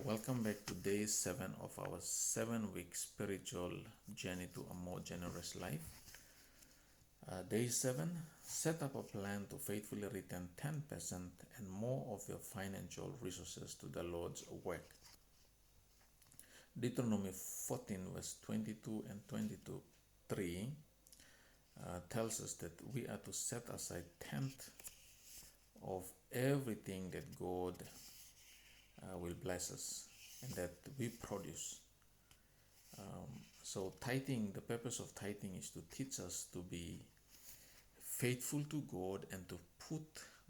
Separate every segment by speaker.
Speaker 1: Welcome back to day 7 of our 7-week spiritual journey to a more generous life. Day 7, set up a plan to faithfully return 10% and more of your financial resources to the Lord's work. Deuteronomy 14 verse 22 and 23 tells us that we are to set aside 10th of everything that God will bless us and that we produce. So tithing, the purpose of tithing is to teach us to be faithful to God and to put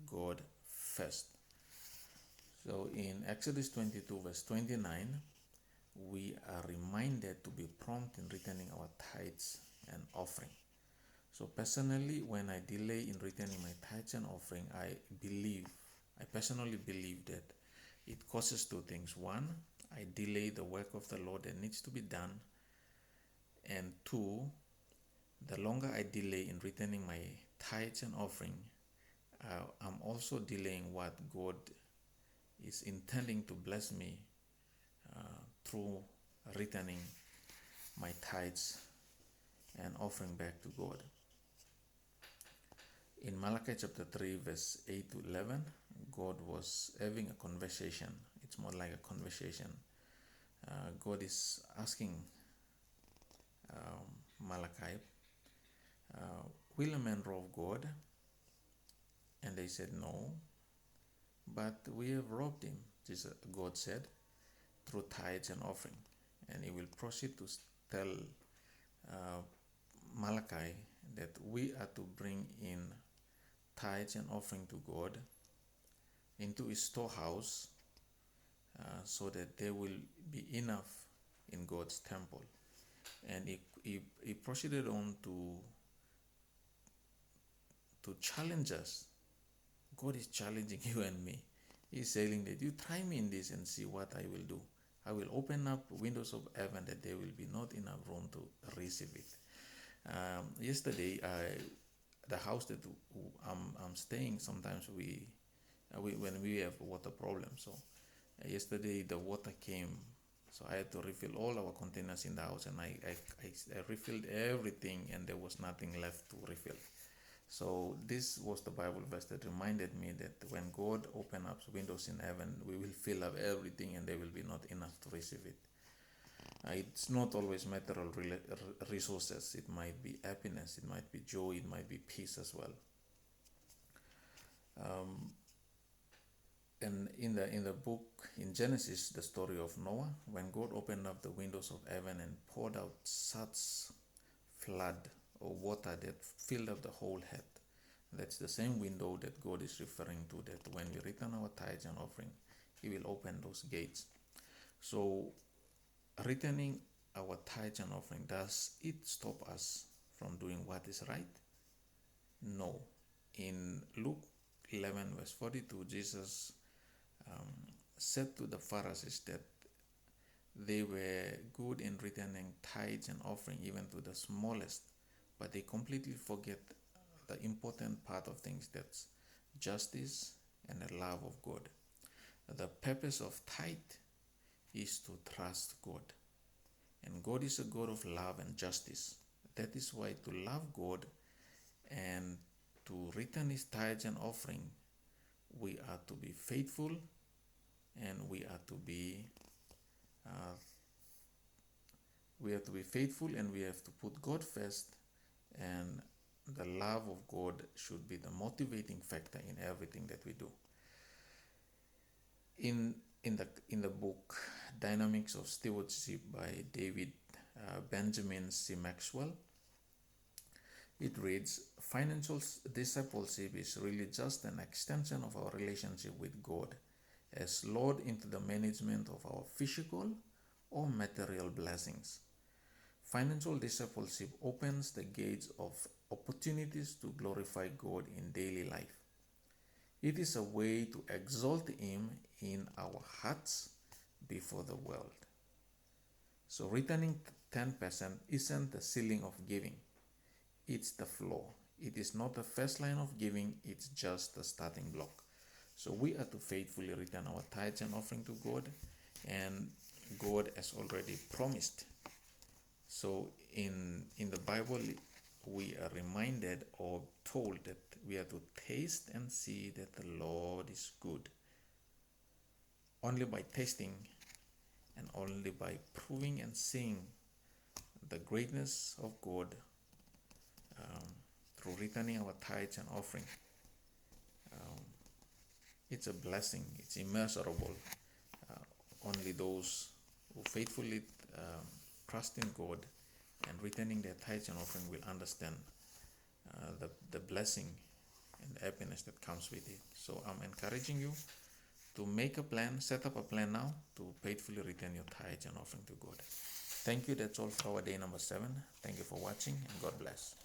Speaker 1: God first. So in Exodus 22 verse 29, we are reminded to be prompt in returning our tithes and offering. So personally, when I delay in returning my tithes and offering, I personally believe that it causes two things. One, I delay the work of the Lord that needs to be done. And two, the longer I delay in returning my tithes and offering, I'm also delaying what God is intending to bless me through returning my tithes and offering back to God. In Malachi chapter 3 verse 8 to 11, God was having a conversation. It's more like a conversation. God is asking Malachi, will a man rob God? And they said no, but we have robbed him, God said, through tithes and offering. And he will proceed to tell Malachi that we are to bring in tithes and offering to God into his storehouse so that there will be enough in God's temple. And he proceeded on to challenge us. God is challenging you and me. He's saying that you try me in this and see what I will do. I will open up windows of heaven that there will be not enough room to receive it. Yesterday, the house that I'm staying, sometimes when we have water problems. So yesterday the water came, so I had to refill all our containers in the house, and I refilled everything, and there was nothing left to refill. So this was the Bible verse that reminded me that when God opens up windows in heaven, we will fill up everything and there will be not enough to receive it. It's not always material resources. It might be happiness, it might be joy, it might be peace as well. And in the book, in Genesis, the story of Noah, when God opened up the windows of heaven and poured out such flood or water that filled up the whole earth, that's the same window that God is referring to, that when we return our tithes and offering, He will open those gates. So returning our tithes and offering, does it stop us from doing what is right? No. In Luke 11 verse 42, Jesus said to the Pharisees that they were good in returning tithes and offering even to the smallest, but they completely forget the important part of things, that's justice and the love of God. The purpose of tithe is to trust God. And God is a God of love and justice. That is why to love God and to return His tithes and offering, we are to be faithful and we are to be faithful, and we have to put God first, and the love of God should be the motivating factor in everything that we do. In the book Dynamics of Stewardship by David Benjamin C. Maxwell, it reads, financial discipleship is really just an extension of our relationship with God as Lord into the management of our physical or material blessings. Financial discipleship opens the gates of opportunities to glorify God in daily life. It is a way to exalt Him in our hearts before the world. So returning 10% isn't the ceiling of giving. It's the floor. It is not the first line of giving, it's just the starting block. So we are to faithfully return our tithes and offering to God, and God has already promised. So in the Bible, we are reminded or told that we are to taste and see that the Lord is good. Only by tasting and only by proving and seeing the greatness of God through returning our tithes and offering, it's a blessing. It's immeasurable. Only those who faithfully trust in God and returning their tithes and offering will understand the blessing and the happiness that comes with it. So I'm encouraging you to make a plan, set up a plan now to faithfully return your tithes and offering to God. Thank you. That's all for our day number 7. Thank you for watching, and God bless.